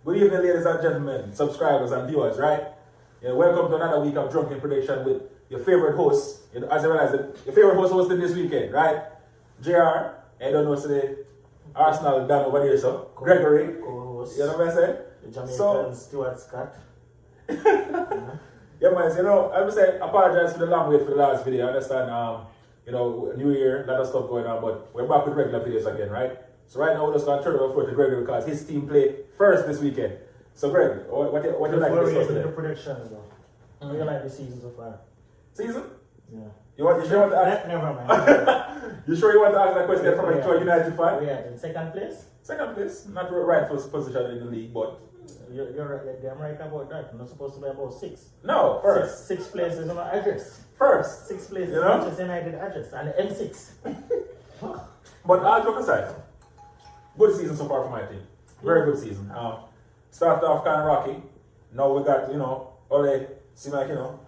Good evening, ladies and gentlemen, subscribers and viewers, right? Yeah, welcome to another week of Drunkin Prediction with your favorite host, as well as your favorite host hosting this weekend, right? JR, I don't know, today, Arsenal down over there, so Gregory, co-host, you know what I'm saying? the Jamaican So, Stuart Scott. yeah, man, you know, I would say apologize for the long wait for the last video. I understand, you know, New Year, a lot of stuff going on, but we're back with regular videos again, right? So right now we're just going to turn it over to Gregory because his team play first this weekend. So Greg, what do you like to discuss today? The predictions though. What do you like the season so far? Season? Yeah. You sure you want to ask? Never mind. You sure you want to ask that question from a United fan? We are in second place. Second place, not rightful position in the league, but You're right. I'm right about that. I'm not supposed to be about six. no, first. Six places on our address. First. 6 places You on know? Manchester United address and the M6. But all joke aside, good season so far for my team. Very good season. Started off kind of rocky. Now we got, you know, Ole, seem like, you know,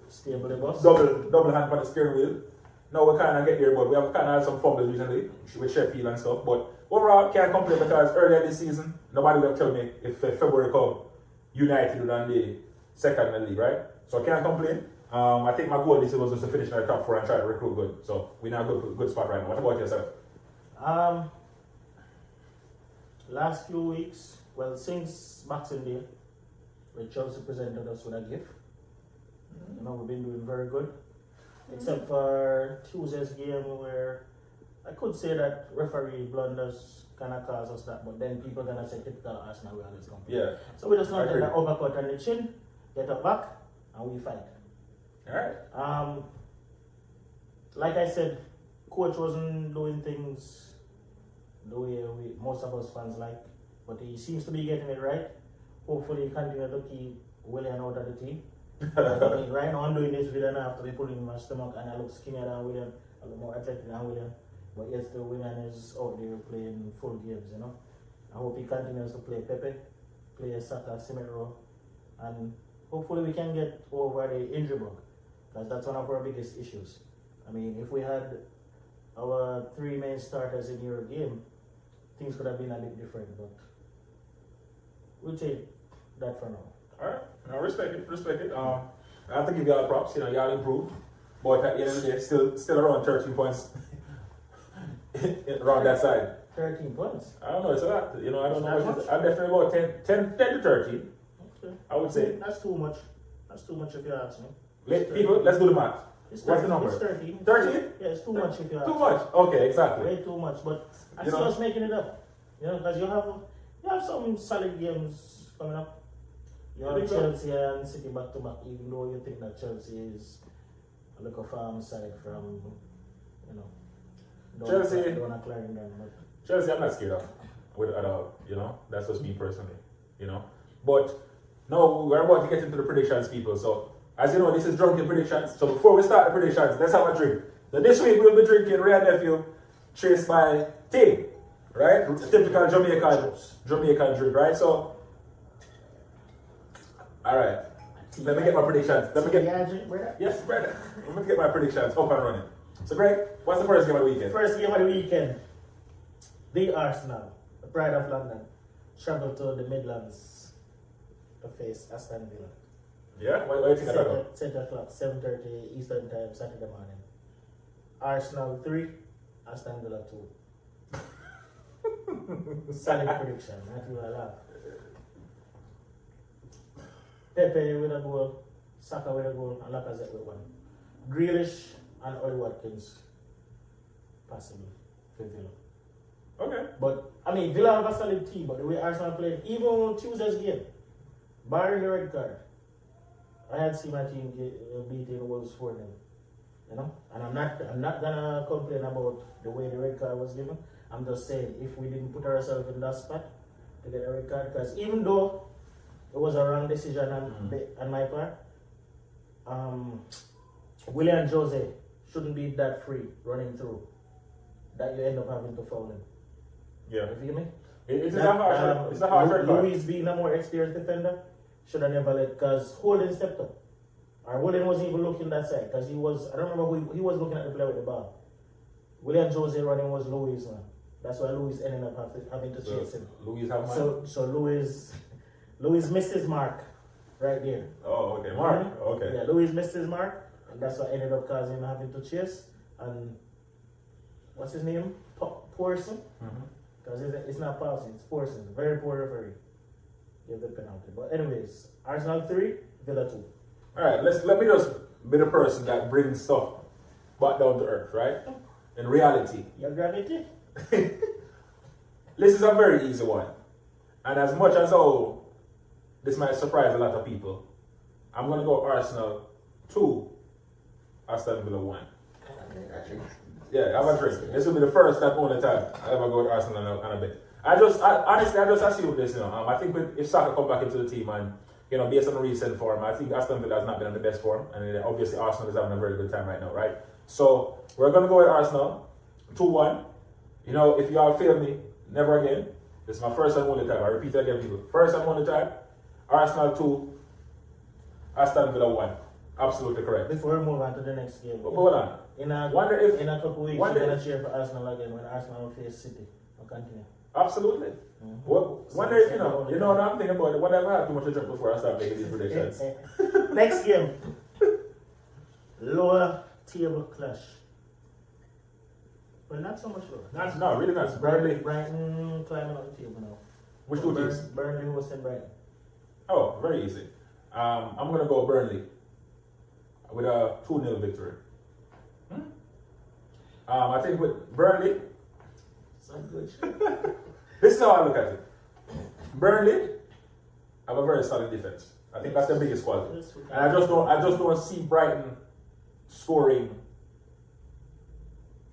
Stable the bus. double hand on the steering wheel. Now we kind of get there, but we have kind of had some fumbles recently with Sheffield and stuff. But overall, can't complain because earlier this season, nobody would have told me if February come, United would on the second in the league, right? So I can't complain. I think my goal this year was just to finish in the top four and try to recruit good. So we're in a good spot right now. What about yourself? Last few weeks, well, since Boxing Day, when Chelsea presented us with a gift, you know, we've been doing very good. Except for Tuesday's game where I could say that referee blunders kind of caused us that, but then people gonna say typical Arsenal, we always complain. Yeah. So we just want to take the uppercut on the chin, get up back, and we fight. Alright. Like I said, coach wasn't doing things the way most of us fans like, but he seems to be getting it right. Hopefully, he continue to keep Willian out of the team. I mean, right now I'm doing this video and I have to be putting my stomach and I look skinnier than William, a lot more athletic than William. But yes, the William is out there playing full games, you know. I hope he continues to play Pepe, play Saka, Cimero, and hopefully we can get over the injury bug, because that's one of our biggest issues. I mean, if we had our three main starters in your game, things could have been a bit different, but we'll take that for now. Alright, I respect it. I have to give y'all props, you know, y'all improved. But at the end of the day, still around 13 points around that side. 13 points? I don't know, it's a lot. You know, I don't know what I'm definitely about 10 to 13. Okay. I would say. That's too much. That's too much if you ask me. People, let's do the math. It's 13, What's the number? It's 13. 13? Yeah, it's too much if you ask me. Too much? Okay, exactly. Way too much, but I You see know? us making it up. You know, because you have some solid games coming up. You have Chelsea and City back to back, even though you think that Chelsea is a little farm side from, you know, Chelsea, Clarendon. Chelsea, I'm not scared of at all. You know, that's just me personally. You know, but now we're about to get into the predictions, people. So as you know, this is Drunkin Predictions. So before we start the predictions, let's have a drink. So this week we'll be drinking Real Nephew, chased by tea, right? Typical Jamaican drink, right? So. Alright, let me get my predictions. Yes, brother. Let me get my predictions up and running. So, Greg, what's the first game of the weekend? First game of the weekend. The Arsenal, the pride of London, travel to the Midlands to face Aston Villa. Yeah? What do you think of that? 7 o'clock, 7:30 Eastern Time, Saturday morning. Arsenal 3, Aston Villa 2. Solid prediction, not you laugh. Pepe with a goal, Saka with a goal, and Lacazette with one. Grealish and Oli Watkins, possibly, for Villa. Okay. But, I mean, Villa have a solid team, but the way Arsenal played, even Tuesday's game, barring the red card, I had seen my team beating Wolves 4-0. You know? And I'm not gonna complain about the way the red card was given. I'm just saying, if we didn't put ourselves in that spot to get a red card, because even though it was a wrong decision on my part, Willian Jose shouldn't be that free running through that you end up having to foul him. Yeah. You feel me? It's a hard red card. Luis being a more experienced defender should have never let, because Holden stepped up. Or Holden wasn't even looking that side, because I don't remember who he was looking at the player with the ball. William Jose running was Luis, man. That's why Louis ended up having to chase him. Louis have man? So Louis missed his mark right there. Oh, okay. Mark. Mm-hmm. Okay. Yeah, Louis missed his mark, and that's what ended up causing him having to chase. And what's his name? Porson? Because it's not Paulson, it's Porson. Very poor referee. Give the penalty. But anyways, Arsenal 3, Villa 2. Alright, let me just be the person that brings stuff back down to earth, right? In reality. Your gravity? This is a very easy one. And as much as this might surprise a lot of people, I'm gonna go Arsenal 2, Aston Villa 1. Yeah, have a drink. This will be the first and only time I ever go with Arsenal on a bet. Honestly, I just assume this, I think if Saka come back into the team and, based on recent form, I think Aston Villa has not been in the best form. And obviously Arsenal is having a very good time right now, right? So, we're going to go with Arsenal 2-1. If you all fail me, never again. This is my first and only time. I repeat it again, people. First and only time. Arsenal 2, Aston Villa 1. Absolutely correct. Before we move on to the next game. But hold on. In a couple weeks, you're going to cheer for Arsenal again when Arsenal face City. I'll continue. Absolutely. Wonder if, you know what I'm thinking about it. Wonder if I had too much to drink before I start making these predictions. Next game. Lower table clash. Well, not so much lower. No, really not. Brighton climbing on the table now. Which two teams? Burnley hosting Brighton. Oh, very easy. I'm going to go Burnley with a 2-0 victory. I think with Burnley, this is how I look at it. Burnley have a very solid defense. I think that's their biggest quality. And I just don't see Brighton scoring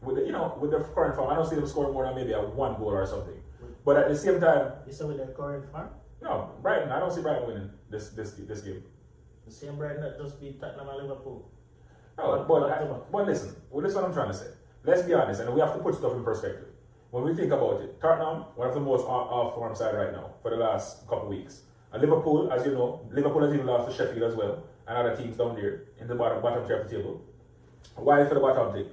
with the current form. I don't see them scoring more than maybe a 1 goal or something. But at the same time, you said with their current form? No, Brighton. I don't see Brighton winning this game. The same Brighton that just beat Tottenham and Liverpool. No, but listen. Well, this is what I'm trying to say. Let's be honest, and we have to put stuff in perspective. When we think about it, Tottenham, one of the most off-form side right now for the last couple of weeks. And Liverpool, as you know, Liverpool has even lost to Sheffield as well, and other teams down there in the bottom tier of the table. Why for the bottom tier?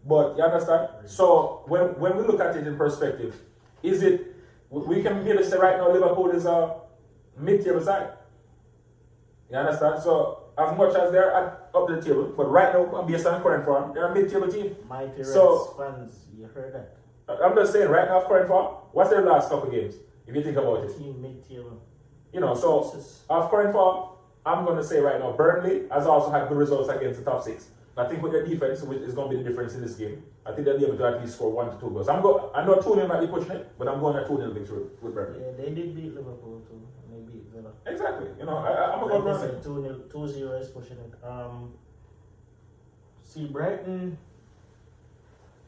But you understand? So when we look at it in perspective, we can be able to say right now Liverpool is a mid-table side. You understand? So as much as they're up the table, but right now, based on current form, they're a mid-table team. Mighty Reds fans, you heard that. I'm just saying, right now, current form, what's their last couple games? If you think about it. Team mid-table. So of current form, I'm going to say right now, Burnley has also had good results against the top 6. I think with their defense, which is going to be the difference in this game, I think they'll be able to at least score 1 to 2 goals. I know 2-0 might be pushing it, but I'm going at 2-0 victory with Burnley. Yeah, they did beat Liverpool too. And they beat Villa. Exactly. I'm going to go Burnley. 2-0 is pushing it. See, Brighton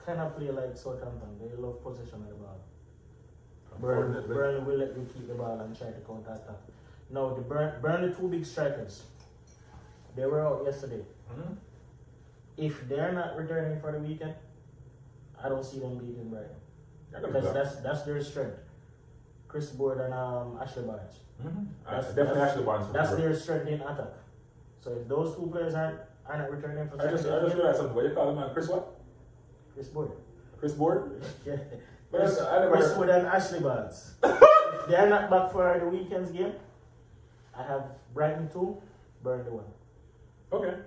kind of play like Southampton. They love possession of the ball. Burnley will let you keep the ball and try to counter attack. Now, the Burnley 2 big strikers, they were out yesterday. Mm-hmm. If they're not returning for the weekend, I don't see them beating Brighton. Because that's their strength. Chris Board and Ashley Barnes. Mm-hmm. Definitely Ashley Barnes. That's their strength in attack. So if those 2 players are not returning for I just realized something. What do you call him, man? Chris what? Chris Board. Chris Board? Yeah. Chris Wood and Ashley Barnes. If they're not back for the weekend's game, I have Brighton 2, Burnley 1. Okay.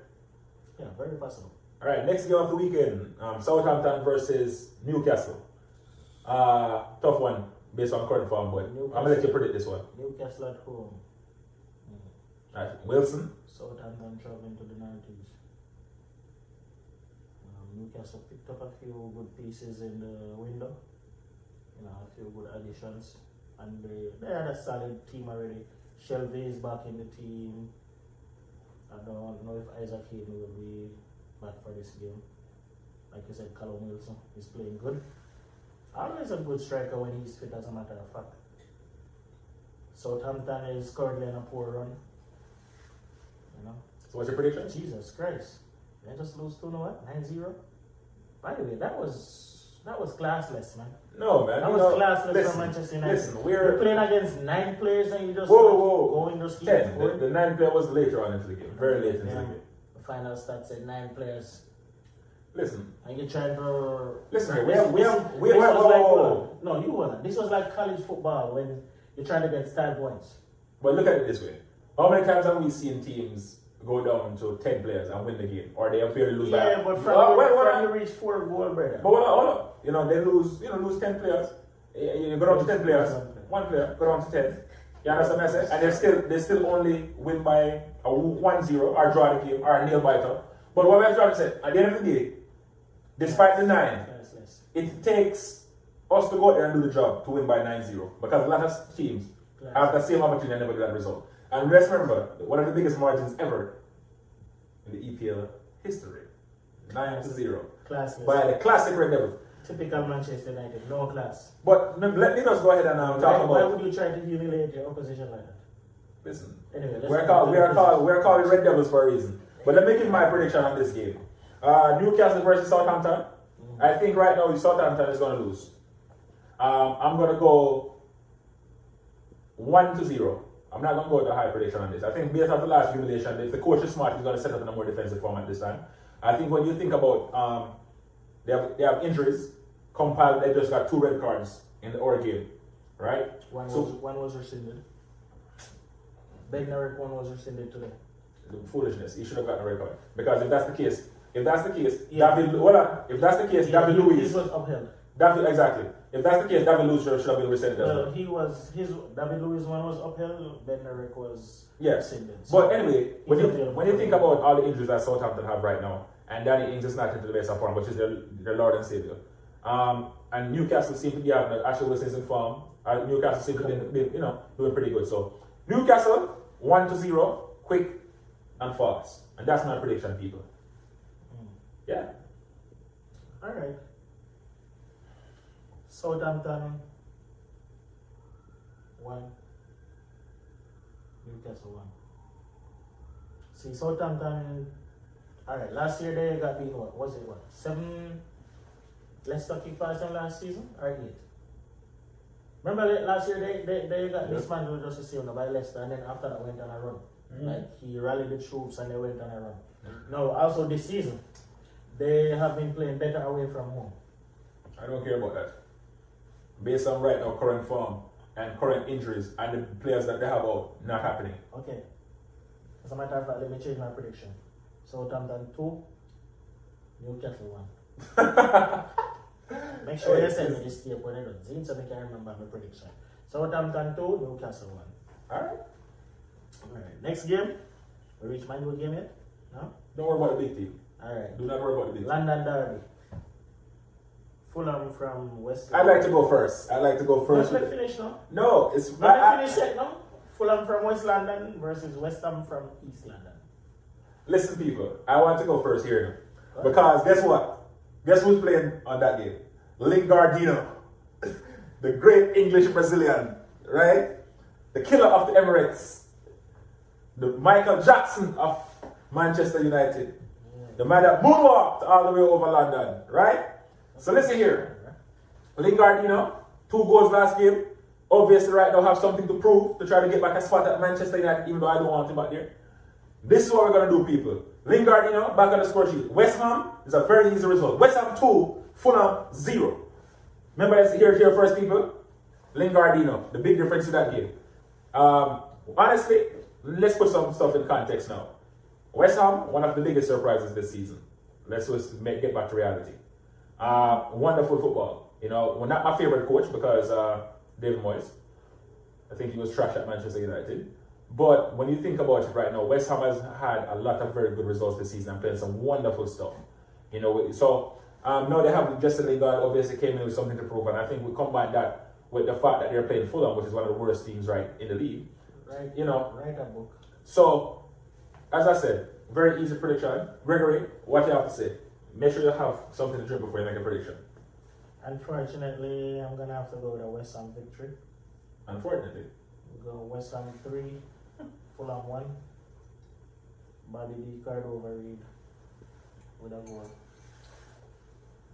Yeah, very possible. Alright, next game of the weekend. Southampton versus Newcastle. Tough one based on current form, but I'm going to let you predict this one. Newcastle at home. Alright, Wilson. Southampton traveling to the Northeast. Newcastle picked up a few good pieces in the window. A few good additions. And they had a solid team already. Shelby is back in the team. I don't know if Isaac Hayden will be back for this game. Like you said, Callum Wilson is playing good. Always a good striker when he's fit, as a matter of fact. Southampton is currently on a poor run. So what's your prediction? Jesus Christ. They just lose 2-0, 9-0. By the way, that was classless, man. No, man. That was classless for Manchester United. Listen, you're playing against 9 players and you just go in those 10. The 9th player was later on into the game. Very late into the game. The final stat said 9 players. Listen. And you're trying to... Listen, No, you weren't. This was like college football when you're trying to get style points. But look at it this way. How many times have we seen teams go down to 10 players and win the game? Or they appear to lose by... Yeah, but from you reach 4 goals, brother. But hold up. You know, they lose 10 players. You go down to 10 players. 1 player, go down to 10. You understand what I say? And they still only win by a 1-0 or draw the game or a nail biter. But what I'm trying to say, at the end of the day, despite the 9, it takes us to go out there and do the job to win by 9-0. Because a lot of teams have the same opportunity and never get that result. And let's remember, one of the biggest margins ever in the EPL history. 9-0. Classless. By the classic Red Devils. Typical Manchester United, no class. But let me just go ahead and talk about... Why would you try to humiliate your opposition like that? Listen, anyway, we're calling Red Devils for a reason. But let me give my prediction on this game. Newcastle versus Southampton. I think right now Southampton is going to lose. I'm going to go 1-0. I'm not going to go with a high prediction on this. I think based on the last humiliation, if the coach is smart, he's going to set up in a more defensive format this time. I think when you think about they have injuries, compiled, they just got 2 red cards in the Ora game, right? One was rescinded. Bednarik one was rescinded today. Foolishness. He should have gotten a red card. Because if that's the case, yeah. David Luiz was upheld. Exactly. If that's the case, David Luiz should have been rescinded as well. David Luiz one was upheld, Yes. Bednarik was rescinded. But anyway, when you think about all the injuries that Southampton have right now, and Danny Ings is not into the best of form, which is their Lord and Savior. And Newcastle seem to be having Ashley Wilson's in form. Newcastle seem to be doing pretty good. So Newcastle 1-0, quick and fast. And that's my prediction, people. Yeah. Alright. Southampton 1. Newcastle 1. See, Southampton. Alright, last year they got beaten, what was it? 7 Leicester kick past them last season? Or 8? Remember last year they got dismantled just the same by Leicester, and then after that went on a run. Like he rallied the troops and they went on a run. Now, also this season, they have been playing better away from home. I don't care about that. Based on right now current form and current injuries and the players that they have out, not happening. Okay. As a matter of fact, let me change my prediction. Southampton 2, Newcastle 1. Make sure you send me this tape when I don't see so I can remember my prediction. Southampton 2, Newcastle 1. Alright. Next game. We reach my new game yet? No? Don't worry about the big team. Alright. Do not worry about the big team. London Derby. Fulham from West I'd like to go first. Let's finish now. No, it's... finish it now. Fulham from West London versus West Ham from East London. Listen, people, I want to go first here now. Because guess what? Guess who's playing on that game? Lingardino, the great English Brazilian, right? The killer of the Emirates, the Michael Jackson of Manchester United, the man that moonwalked all the way over London, right? So listen here. Lingardino, 2 goals last game. Obviously, right now have something to prove to try to get back a spot at Manchester United, even though I don't want him back there. This is what we're going to do, people. Lingardino, back on the score sheet. West Ham is a very easy result. West Ham 2, Fulham 0. Remember, let's hear it here first, people. Lingardino, the big difference in that game. Honestly, let's put some stuff in context now. West Ham, one of the biggest surprises this season. Let's just get back to reality. Wonderful football. Well, not my favorite coach because David Moyes. I think he was trash at Manchester United. But when you think about it right now, West Ham has had a lot of very good results this season and playing some wonderful stuff. So now they have Justin Lingard obviously came in with something to prove, and I think we combine that with the fact that they're playing Fulham, which is one of the worst teams right in the league. Right. Write a book. So, as I said, very easy prediction. Gregory, what do you have to say? Make sure you have something to drink before you make a prediction. Unfortunately, I'm gonna have to go with a West Ham victory. Unfortunately. We'll go West Ham 3, Fulham 1. Bobby D. Cardova Reed with a goal.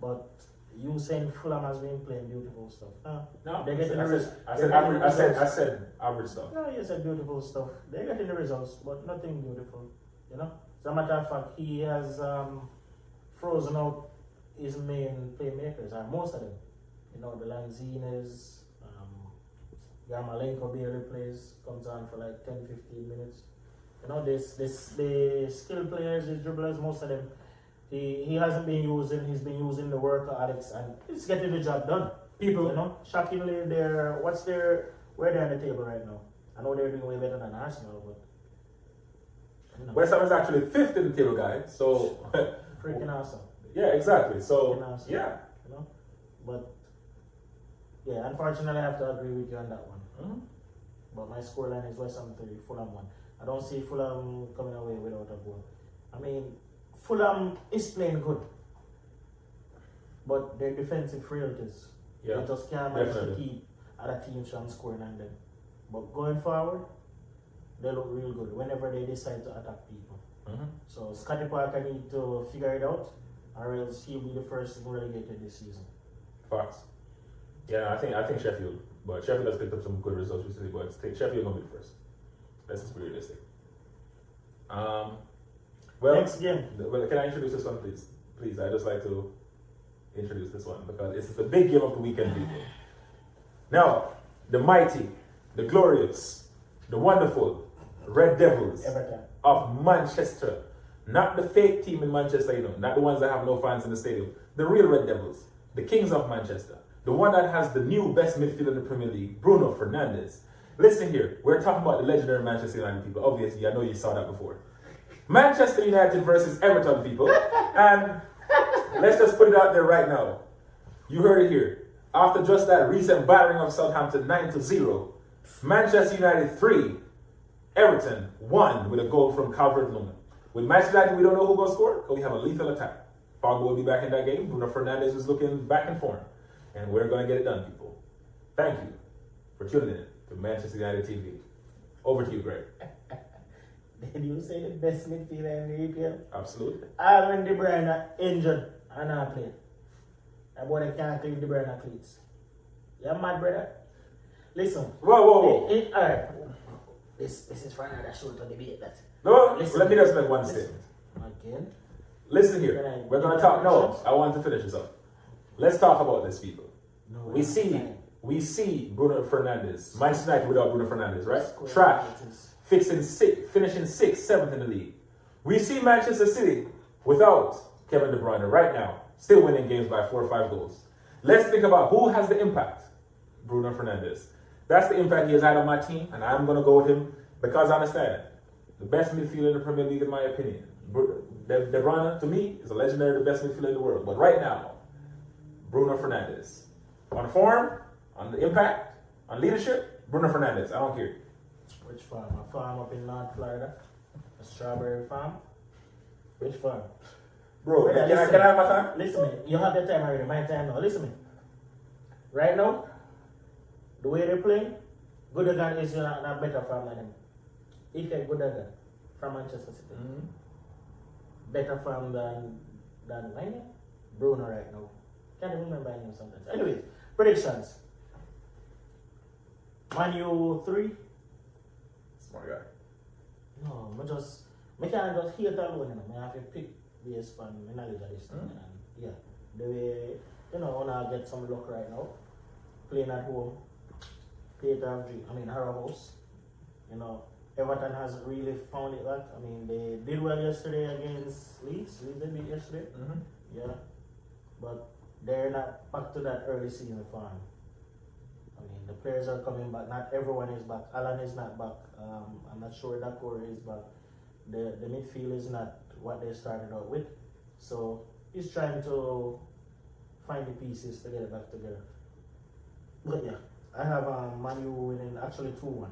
But you saying Fulham has been playing beautiful stuff. No, they're getting I said average stuff. No, you said beautiful stuff. They're getting the results, but nothing beautiful. As a matter of fact, he has frozen out his main playmakers, are most of them. You know, the Lanzinas, Yarmolenko barely plays, comes on for like 10-15 minutes. You know, the skilled players, the dribblers, most of them, he hasn't been using, he's been using the workaholics, and it's getting the job done. People, You know, shockingly, where they're on the table right now. I know they're doing way better than Arsenal, but you know. West Ham is actually 5th in the table, guys. So Freaking awesome. yeah, exactly. So Freaking awesome. yeah. You know, but yeah, unfortunately, I have to agree with you on that one. Mm-hmm. But my scoreline is West Ham 3, Fulham 1. I don't see Fulham coming away without a goal. I mean, Fulham is playing good, but their defensive frailties, Yeah, they just can't manage to definitely. keep other teams from scoring on them. But going forward, they look real good whenever they decide to attack people. Mm-hmm. So Scotty Parker need to figure it out, or else he'll be the first thing relegated this season. Facts. Yeah, I think Sheffield, but Sheffield has picked up some good results recently. But Sheffield gonna be the first. Let's just be realistic. Well, Next game. Well, can I introduce this one, please? Please, I just like to introduce this one because it's the big game of the weekend, people. Now, the mighty, the glorious, the wonderful Red Devils Everton. of Manchester, not the fake team in Manchester, you know, not the ones that have no fans in the stadium, the real Red Devils, the Kings of Manchester, the one that has the new best midfielder in the Premier League, Bruno Fernandes. Listen here, we're talking about the legendary Manchester United, people. Obviously, I know you saw that before. Manchester United versus Everton, people. And let's just put it out there right now. You heard it here. After just that recent battering of Southampton 9-0, Manchester United 3, Everton 1 with a goal from Calvert-Lewin. With Manchester United, we don't know who will score because we have a lethal attack. Pogba will be back in that game. Bruno Fernandes is looking back in form. And we're going to get it done, people. Thank you for tuning in to Manchester United TV. Over to you, Greg. Did you say the best midfielder in the EPL? Absolutely. When De Bruyne injured and not played. That boy they can't clean De Bruyne cleats. You mad, brother? Listen. Whoa. Alright. This is for another show to debate that. No, Listen. let me just make one statement. Again? Listen here. We're going to talk. No, I want to finish this up. Let's talk about this, people. No, We see Bruno Fernandes, Manchester United without Bruno Fernandes, right? Trash. Finishing 6th, 7th in the league. We see Manchester City without Kevin De Bruyne right now, still winning games by 4 or 5 goals. Let's think about who has the impact. Bruno Fernandes. That's the impact he has had on my team, and I'm going to go with him because I understand the best midfielder in the Premier League, in my opinion. De Bruyne, to me, is a legendary, the best midfielder in the world. But right now, Bruno Fernandes. On form, on the impact, on leadership, Bruno Fernandes. I don't care. Which farm? A farm up in North Florida? A strawberry farm? Which farm? Bro, Brother, can I have my time? Listen to me. You have your time already. My time now. Listen to me. Right now, the way they're playing, Gundogan is not a better farm than him. Ike Gundogan from Manchester City. Mm-hmm. Better farm than my name? Bruno right now. Can't even remember his name sometimes. Anyways, predictions. Man U 3. Smart guy. No, I can't just hear that one. I have to pick based on my knowledge of this thing. And yeah, the way, when I get some luck right now, playing at home, Harrow House. Everton has really found it back. I mean, they did well yesterday against Leeds. Leeds they beat yesterday. Mm-hmm. Yeah, but they're not back to that early season form. I mean, the players are coming back. Not everyone is back. Alan is not back. I'm not sure that core is back. The midfield is not what they started out with. So he's trying to find the pieces to get it back together. But yeah, I have Man U winning actually 2-1.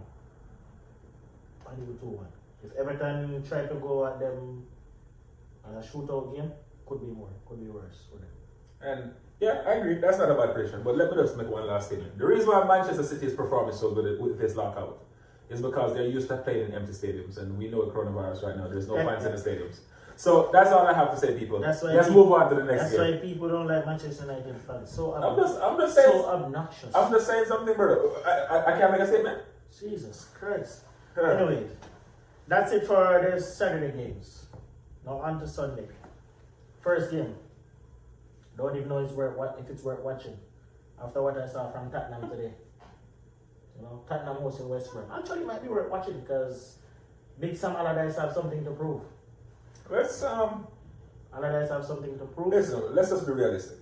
Man U 2-1. If Everton try to go at them on a shootout game, could be more, could be worse for them. And yeah, I agree. That's not a bad prediction. But let me just make one last statement. The reason why Manchester City is performing so good with this lockout is because they're used to playing in empty stadiums, and we know with coronavirus right now, there's no fans in the stadiums. So that's all I have to say, people. Let's move on to the next game. That's why people don't like Manchester United fans. I'm just saying. So obnoxious. I'm just saying something, brother. I can't make a statement. Jesus Christ. Anyways, that's it for the Saturday games. Now on to Sunday. First game. Don't even know if it's worth watching. After what I saw from Tottenham today. You know, Tottenham hosting West Brom. Actually, it might be worth watching because Big Sam Allardyce have something to prove. Allardyce have something to prove. Listen, let's just be realistic.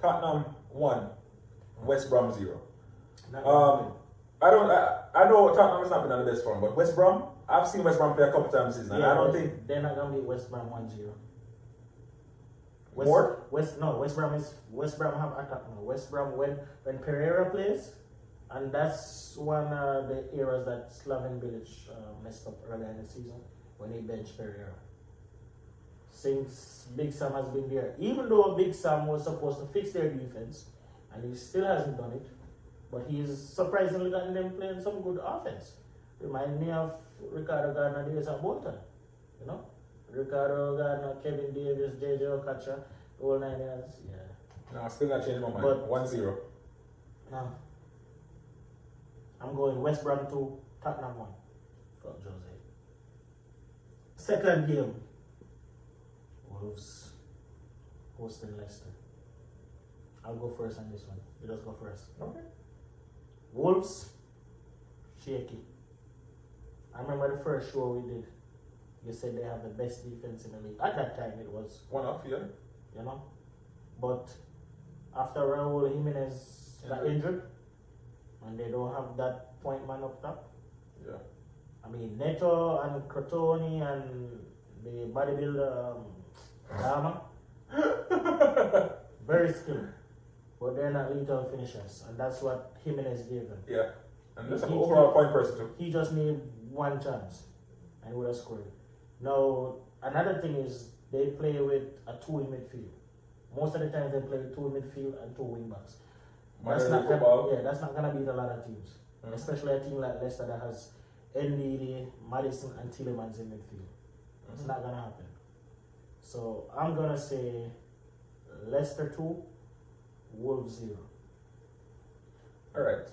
Tottenham 1, West Brom 0. I know Tottenham is not been on the best form, but West Brom, I've seen West Brom play a couple times this season, and I don't think they're not gonna beat West Brom 1-0. More? West Brom have attack now. West Brom when Pereira plays, and that's one of the eras that Slaven Bilic messed up earlier in the season when he benched Pereira. Since Big Sam has been there, even though Big Sam was supposed to fix their defense, and he still hasn't done it, but he's surprisingly gotten them playing some good offense. Remind me of Ricardo Gardner days at Bolton, you know? Ricardo Gardner, Kevin Davis, JJ Okocha, all 9 years, yeah. No, still not changed my mind. But- 1-0. No. I'm going West Brom 2, Tottenham 1. Fuck Jose. Second game. Wolves hosting Leicester. I'll go first on this one. You just go first. Okay. Wolves, shaky. I remember the first show we did. You said they have the best defense in the league. At that time, it was, 1-0, yeah. you know. But after Raul Jimenez got injured, and they don't have that point man up top. Yeah. I mean, Neto and Crotone and the bodybuilder Dama, very skilled, but they're not lethal finishers, and that's what Jimenez gave them. Yeah. And that's an overall point person too. He just needed one chance, and would have scored. Now, another thing is they play with a 2 in midfield. Most of the time they play with 2 in midfield and 2 wing backs. That's not gonna beat a lot of teams, especially a team like Leicester that has Ndidi, Madison, and Tielemans in midfield. It's not gonna happen. So I'm gonna say Leicester 2, Wolves 0. Alright.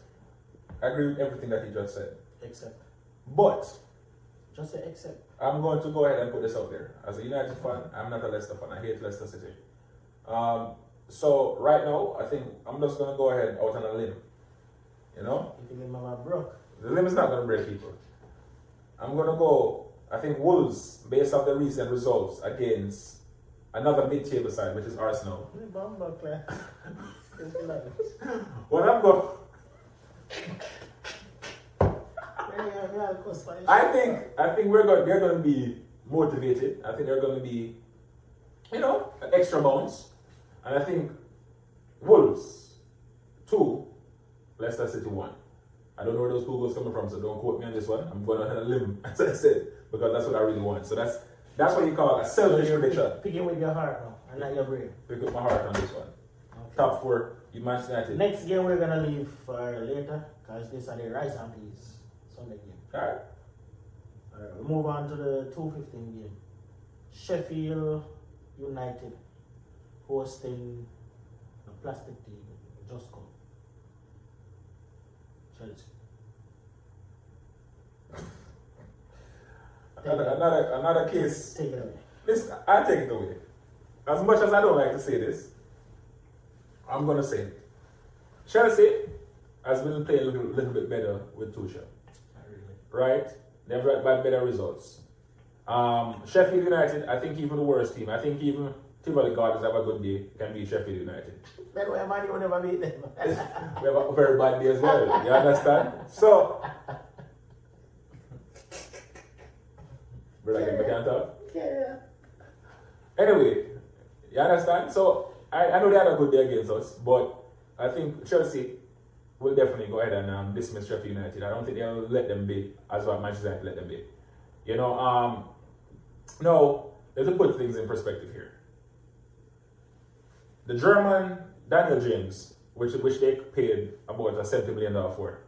I agree with everything that he just said. Except. But Just say except. I'm going to go ahead and put this out there. As a United fan, I'm not a Leicester fan. I hate Leicester City. So right now, I think I'm just going to go ahead out on a limb. You know? If you remember broke. The limb is not going to break people. I'm going to go, I think Wolves, based on the recent results against another mid-table side, which is Arsenal. When I'm going... I think they're going to be motivated. I think they're going to be, extra bounce. And I think Wolves 2, Leicester City 1. I don't know where those 2 goals coming from, so don't quote me on this one. I'm going on a limb, as I said, because that's what I really want. So that's what you call a selfish prediction. Picking with your heart now, and not your brain. Pick up my heart on this one. Okay. Top 4, you Manchester United. Next game we're gonna leave for later, because this are the Rice and Peas Sunday game. Alright, we move on to the 2:15 game. Sheffield United hosting the plastic team, Just Come. Chelsea. Another case. Take it away. Listen, I'll take it away. As much as I don't like to say this, I'm going to say it. Chelsea has been playing a little bit better with Tuchel. Right? They've had better results. Sheffield United, I think even the worst team. I think even Tivoli Gardens have a good day, can beat Sheffield United. That way, Man U will never beat them. We have a very bad day as well. You understand? So, brother, I can't talk. Yeah. Anyway, you understand? So, I know they had a good day against us, but I think Chelsea will definitely go ahead and dismiss Sheffield United. I don't think they'll let them be as what Manchester United let them be. No, let's put things in perspective here. The German Daniel James, which they paid about $70 million for,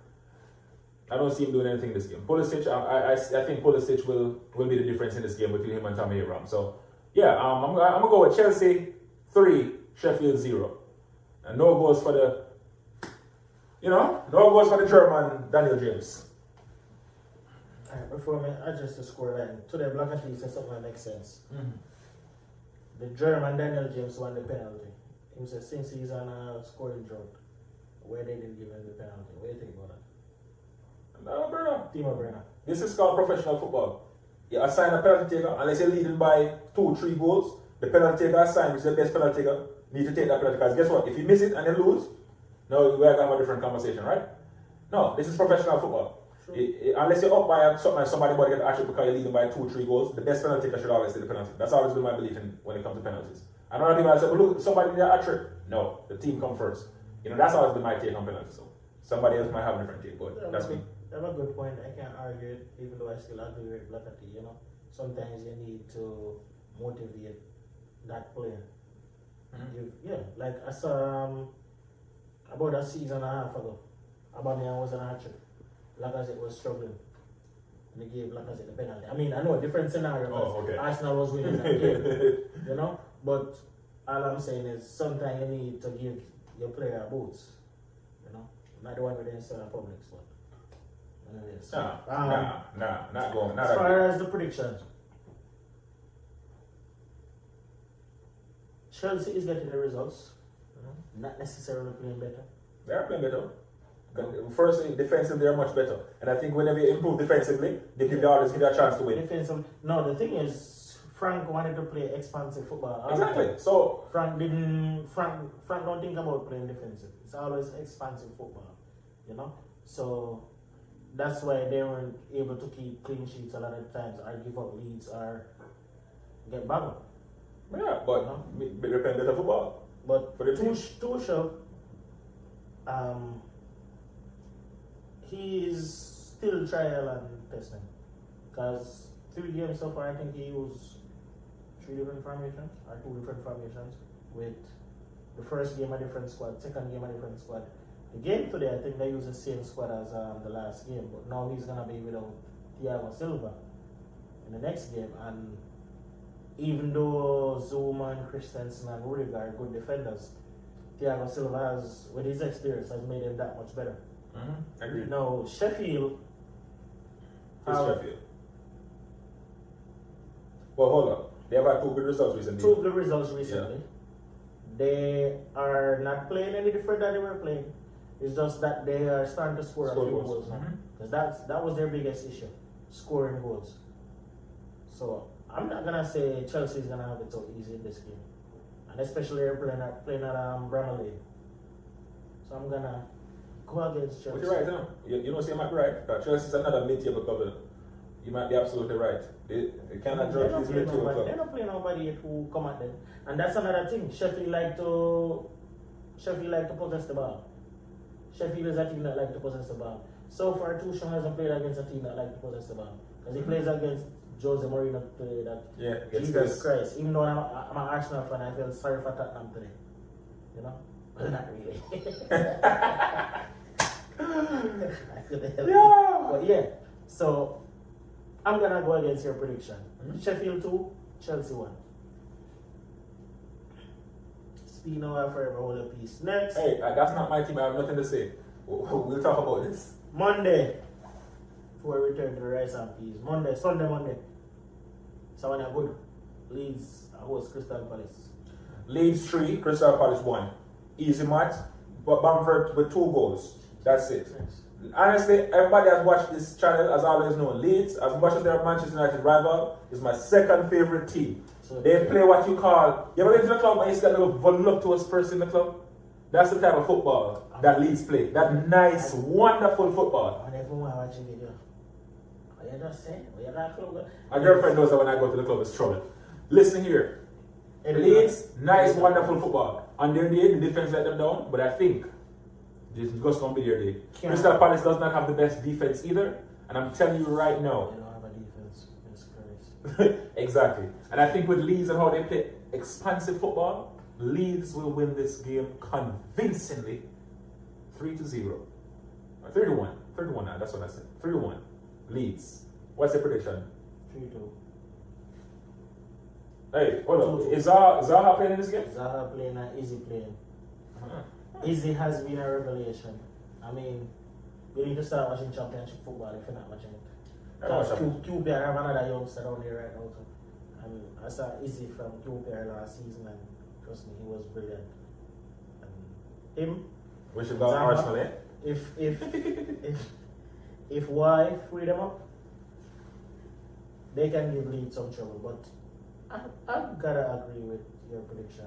I don't see him doing anything in this game. Pulisic, I think Pulisic will be the difference in this game between him and Tammy Abraham. So, yeah, I'm going to go with Chelsea 3, Sheffield 0. And no goals for the German Daniel James. Alright, before I adjust the score line, today Black and Tea said something that makes sense. The German Daniel James won the penalty. He said since he's on a scoring drought, where they didn't give him the penalty. What do you think about that? No, brother. Timo Werner. This is called professional football. You assign a penalty taker, unless you're leading by 2-3 goals, the penalty taker assigned, which is the best penalty taker, need to take that penalty. Because guess what? If you miss it and you lose, no, we're going to have a different conversation, right? No, this is professional football. Sure. Unless you're up by somebody but get the action because you're leading by 2-3 goals, the best penalty taker should always take the penalty. That's always been my belief in when it comes to penalties. I know a lot of people have said, well, look, somebody did a trick. No, the team come first. You know, that's always been my take on penalties. So somebody else might have a different take, but that's me. You have a good point. I can't argue it, even though I still agree with Blackatty, you know. Sometimes you need to motivate that player. Like I saw about a season and a half ago, Aubameyang was on a hat-trick. Lacazette was struggling. And they gave Lacazette the penalty. I mean, I know a different scenario because Arsenal was winning that game, you know. But all I'm saying is sometimes you need to give your player boots, you know. Not the one with the inside public spot. Not going. As far as the predictions, Chelsea is getting the results, not necessarily playing better. They are playing better. First, defensively, they are much better. And I think whenever you improve defensively, they always give you a chance to win. No, the thing is, Frank wanted to play expansive football. Exactly. So Frank don't think about playing defensive. It's always expansive football, you know. So that's why they weren't able to keep clean sheets a lot of times, or give up leads, or get bottled. Yeah, but they're playing better football. But for the Tuchel, he is still trial and testing. Because 3 games so far, I think he used 3 different formations, or 2 different formations, with the first game a different squad, second game a different squad. The game today, I think they use the same squad as the last game, but now he's going to be without Thiago Silva in the next game. And even though Zuma and Christensen and Rudiger are good defenders, Thiago Silva has, with his experience, has made him that much better. Agreed. Now, Sheffield. Sheffield. Well, hold on. They have had 2 good results recently. 2 good results recently. Yeah. They are not playing any different than they were playing. It's just that they are starting to score a few goals now. Because that was their biggest issue, scoring goals. So I'm not gonna say Chelsea is gonna have it so easy in this game, and especially they're playing at Bramley. So I'm gonna go against Chelsea. But you're right, huh? You know, say you might be right. Because Chelsea's another mid-table club. You might be absolutely right. They cannot judge this mid-table club. They're not playing nobody yet who come at them, and that's another thing. Sheffield like to possess the ball. Sheffield is a team that like to possess the ball. So far, Tuchel hasn't played against a team that like to possess the ball, because he plays against Jose Mourinho today. Jesus Christ! Even though I'm an Arsenal fan, I feel sorry for Tottenham today. You know, but not really. I feel the hell. Yeah. But yeah, so I'm gonna go against your prediction. Sheffield 2, Chelsea 1. Spino, I forever hold a piece. Next. Hey, that's not my team. I have nothing to say. We'll talk about this. Monday. Before we return to the rice and peas. Sunday. So when I good. Leeds host Crystal Palace. Leeds 3, Crystal Palace 1. Easy match. But Bamford with 2 goals. That's it. Yes. Honestly, everybody has watched this channel has always known Leeds, as much as they're Manchester United rival, is my second favorite team. So they play what you call, you ever been to the club and you see that little voluptuous person in the club? That's the type of football that Leeds play. That nice, wonderful football. My girlfriend knows that when I go to the club, it's trouble. Listen here. Leeds, nice, wonderful football. On their day, the defense let them down, but I think this is just going to be their day. Crystal Palace does not have the best defense either, and I'm telling you right now. They don't have a defense. It's crazy. Exactly. And I think with Leeds and how they play expansive football, Leeds will win this game convincingly 3-0. 3-1. 3-1 now, that's what I said. 3-1. Leeds. What's the prediction? 3-2. Hey, hold on. Is Zaha playing in this game? Zaha playing and Izzy playing. Izzy has been a revelation. I mean, you need to start watching championship football if you're not watching it. Because QB, I have another youngster down there right now too. And I saw Izzy from QPR last season, and trust me, he was brilliant. And him, We should go to Arsenal, eh? if why free them up, they can give Leeds some trouble. But I've gotta agree with your prediction.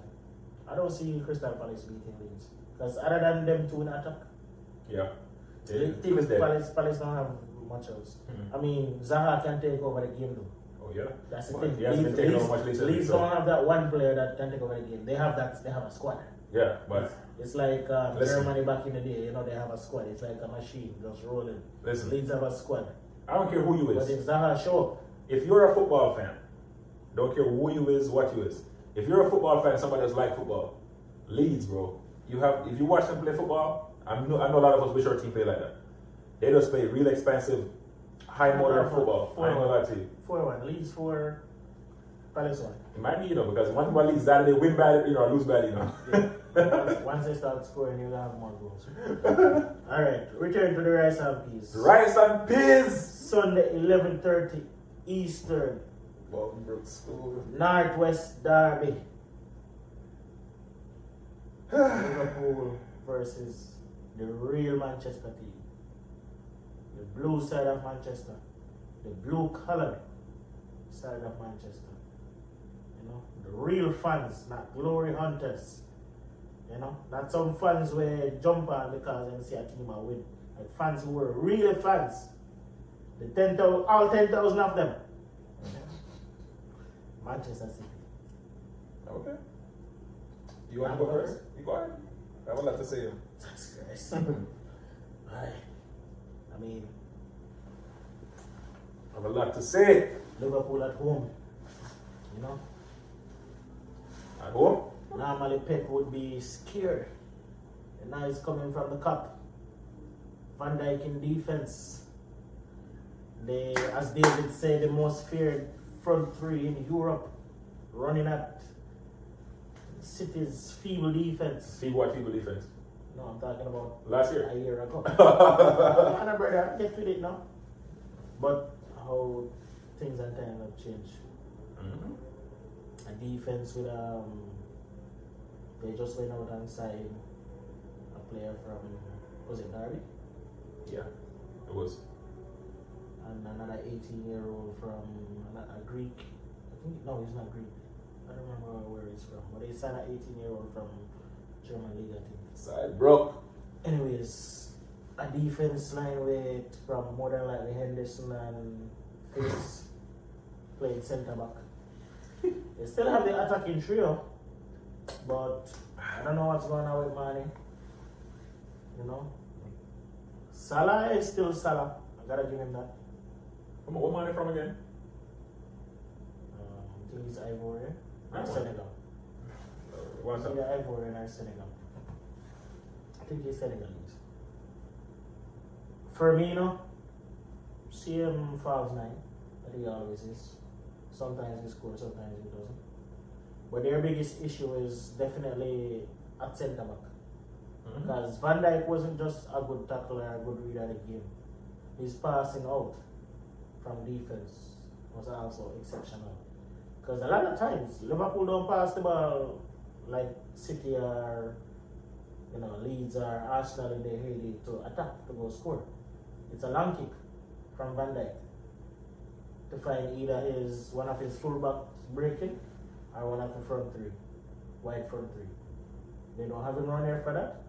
I don't see Crystal Palace beating Leeds because other than them two in attack, Yeah. the team is dead. Palace don't have much else. I mean, Zaha can take over the game though. Oh yeah. That's the But thing. he hasn't been taking over much lately. Leeds don't have that one player that can take over the game. They have that. They have a squad. Yeah, but It's like Listen. Germany back in the day. You know, they have a squad. It's like a machine just rolling. listen, Leeds have a squad. I don't care who you But is. if Zaha show, If you're a football fan, don't care who you is, what you is. If you're a football fan, somebody that's like football, Leeds, bro. If you watch them play football, I know a lot of us wish our team played like that. They just play real expensive, high modern football. I ain't gonna lie to you. 4-1. Leeds 4, Palace 1. It might be, because one team Leeds that they win bad, or lose bad, Yeah. Once they start scoring, you'll have more goals. Alright, return to the rice and peas. Rice and peas. Sunday, 11:30 Eastern. Bolingbroke School. Northwest Derby. Liverpool versus the real Manchester team. The blue side of Manchester. The blue colored side of Manchester. You know, the real fans, not glory hunters. You know, not some fans where jump on because they see a team a win. Like fans who were real fans. The 10,000, all 10,000 of them. Manchester City. Okay. You want to go first? You go ahead. I have a lot to say. Jesus Christ. I mean, I have a lot to say. Liverpool at home. You know, At home? normally Pep would be scared. And now he's coming from the cup. Van Dijk in defense. They, as David said, the most feared front three in Europe, running at City's feeble defense. See what people defense. No, I'm talking about Last year. a year ago. And brother, get with it now. But how things and time have changed. A defense with they just went out and signed a player from, was it Derby? Yeah, it was. And another 18-year-old from a Greek. I think, no, he's not Greek. I don't remember where he's from. But they signed an 18-year-old from German Liga team. Side broke. Anyways, a defense line with from more than likely Henderson and Phillips playing centre back. They still have the attacking trio, but I don't know what's going on with Mane. You know, Salah is still Salah. I gotta give him that. What money from again? I think he's Ivorian I and want- Senegal. What's up? Either Ivorian or Senegal. I think he's Senegalese. Firmino, see him falls 9, that he always is. Sometimes he scores, sometimes he doesn't. But their biggest issue is definitely at centre back. Because Van Dijk wasn't just a good tackler, a good reader of the game. His passing out from defense was also exceptional. Because a lot of times Liverpool don't pass the ball like City or Leeds or Arsenal in their heyday to attack to go score. It's a long kick from Van Dijk to find either one of his fullbacks breaking or one of the front three, wide front three. They don't have him run there for that,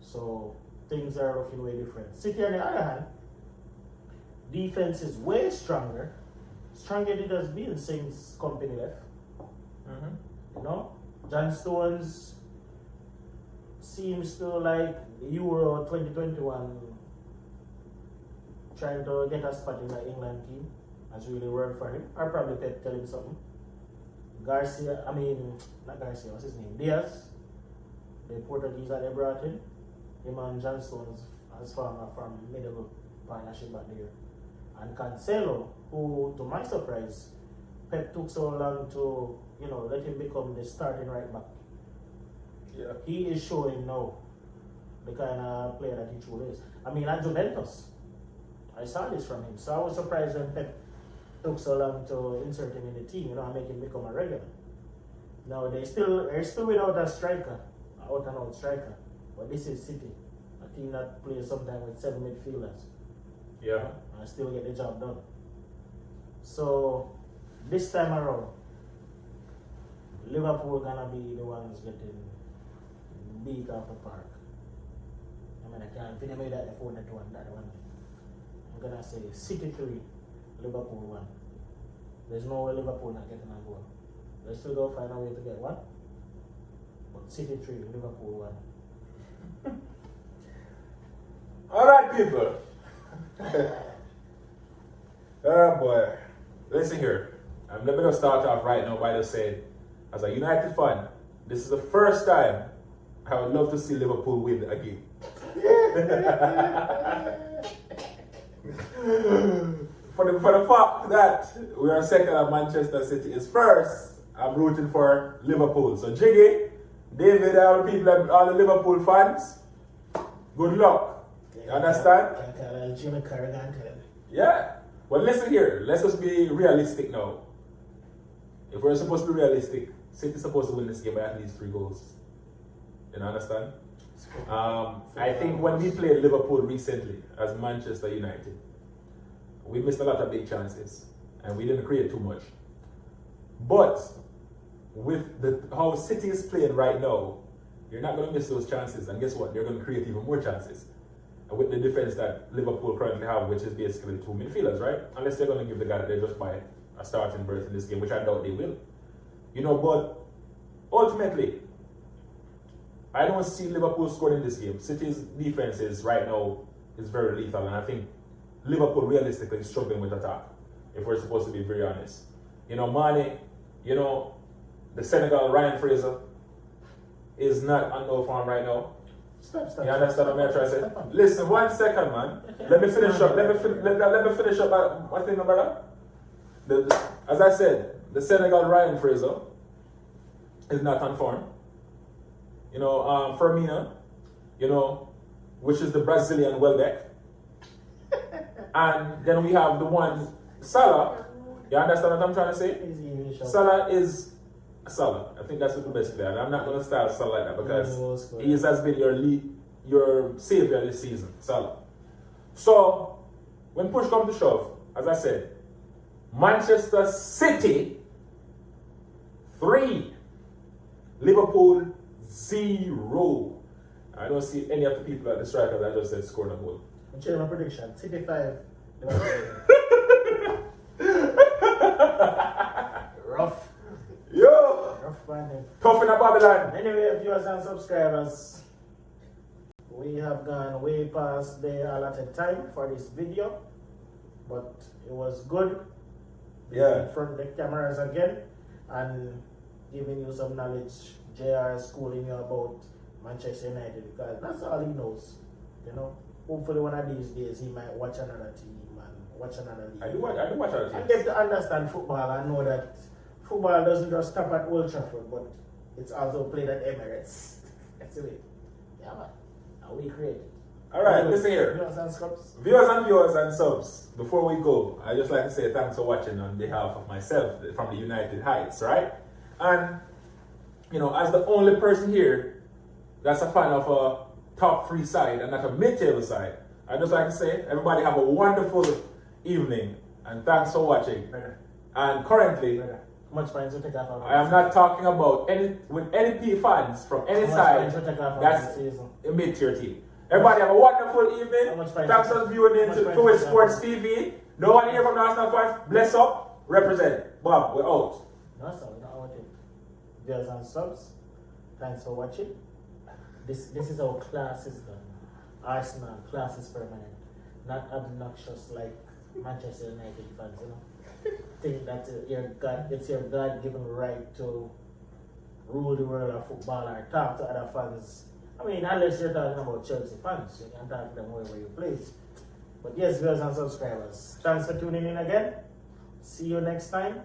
so things are looking way different. City, on the other hand, defense is way stronger than it has been since Company left. You know, John Stones seems to like the Euro 2021 trying to get a spot in the England team has really worked for him. Or probably Pep tell him something. Not Garcia, what's his name? Diaz, the Portuguese that they brought in. Him and John Stones has formed a formidable partnership back there. And Cancelo, who, to my surprise, Pep took so long to, let him become the starting right back. Yeah. He is showing now the kind of player that he truly is. At Juventus, I saw this from him. So I was surprised when Pep took so long to insert him in the team, and make him become a regular. Now they're still without a striker, an out and out striker. But this is City, a team that plays sometimes with 7 midfielders. Yeah. And still get the job done. So this time around, Liverpool gonna be the ones getting beat off the park. I can't finish that effort that one. I'm gonna say City 3, Liverpool 1. There's no way Liverpool not getting a goal. They still go find a way to get one. But City 3, Liverpool 1. Alright, people. Oh boy. Listen here. I'm going to start off right now by just saying, as a United fan, this is the first time I would love to see Liverpool win again. For the fact that we are second and Manchester City is first, I'm rooting for Liverpool. So Jiggy, David, all the Liverpool fans, good luck. You understand? Yeah. Well, listen here. Let's just be realistic now. If we're supposed to be realistic, City's supposed to win this game by at least 3 goals. You understand? I think when we played Liverpool recently as Manchester United, we missed a lot of big chances and we didn't create too much. But with how City is playing right now, you're not going to miss those chances. And guess what? They're going to create even more chances. And with the defense that Liverpool currently have, which is basically 2 midfielders, right? Unless they're going to give the guy that they just buy a starting berth in this game, which I doubt they will. But ultimately, I don't see Liverpool scoring in this game. City's defense is right now is very lethal, and I think Liverpool realistically is struggling with attack, if we're supposed to be very honest. Mane, the Senegal Ryan Fraser is not on no form right now. Stop. You understand what I'm trying to say? Listen, 1 second, man. Let me finish up. Let me finish up my thing, brother. As I said, the Senegal Ryan Fraser is not on form. Firmino, which is the Brazilian Welbeck. And then we have the one, Salah. You understand what I'm trying to say? Salah is Salah. I think that's the best player. And I'm not going to style Salah like that because he has been your savior this season, Salah. So, when push comes to shove, as I said, Manchester City 3, Liverpool 0. I don't see any of the people at the strikers I just said scored a goal. I'm changing my prediction. City 5, Rough. Yo! Rough bandit. Tough in a Babylon. Anyway, viewers and subscribers, we have gone way past the allotted time for this video, but it was good being in front of the cameras again and giving you some knowledge. JR schooling you about Manchester United because that's all he knows. Hopefully one of these days he might watch another team and watch another league. I do watch other teams. And get to understand football and know that football doesn't just stop at Old Trafford, but it's also played at Emirates. That's it. Yeah, man. And we create it. Alright, listen here. Viewers and subs. Viewers and subs, before we go, I just like to say thanks for watching on behalf of myself from the United Heights, right? And, as the only person here that's a fan of a top 3 side and not a mid-table side, I just like to say, everybody have a wonderful evening and thanks for watching. And currently, Much points to take off I am not talking about any P fans from any side that's a mid-tier team. Everybody have a wonderful evening. Thanks for viewing into Fluid Sports TV. No one here from the Arsenal fans. Bless up. Represent. Bob, we're out. No, sir, we're not watching. Viewers and subs, thanks for watching. This is how class is done. Arsenal, class is permanent. Not obnoxious like Manchester United fans, Think that it's your God-given right to rule the world of football or talk to other fans. Unless you're talking about Chelsea fans, you can talk to them wherever you please. But yes, viewers and subscribers, thanks for tuning in again. See you next time.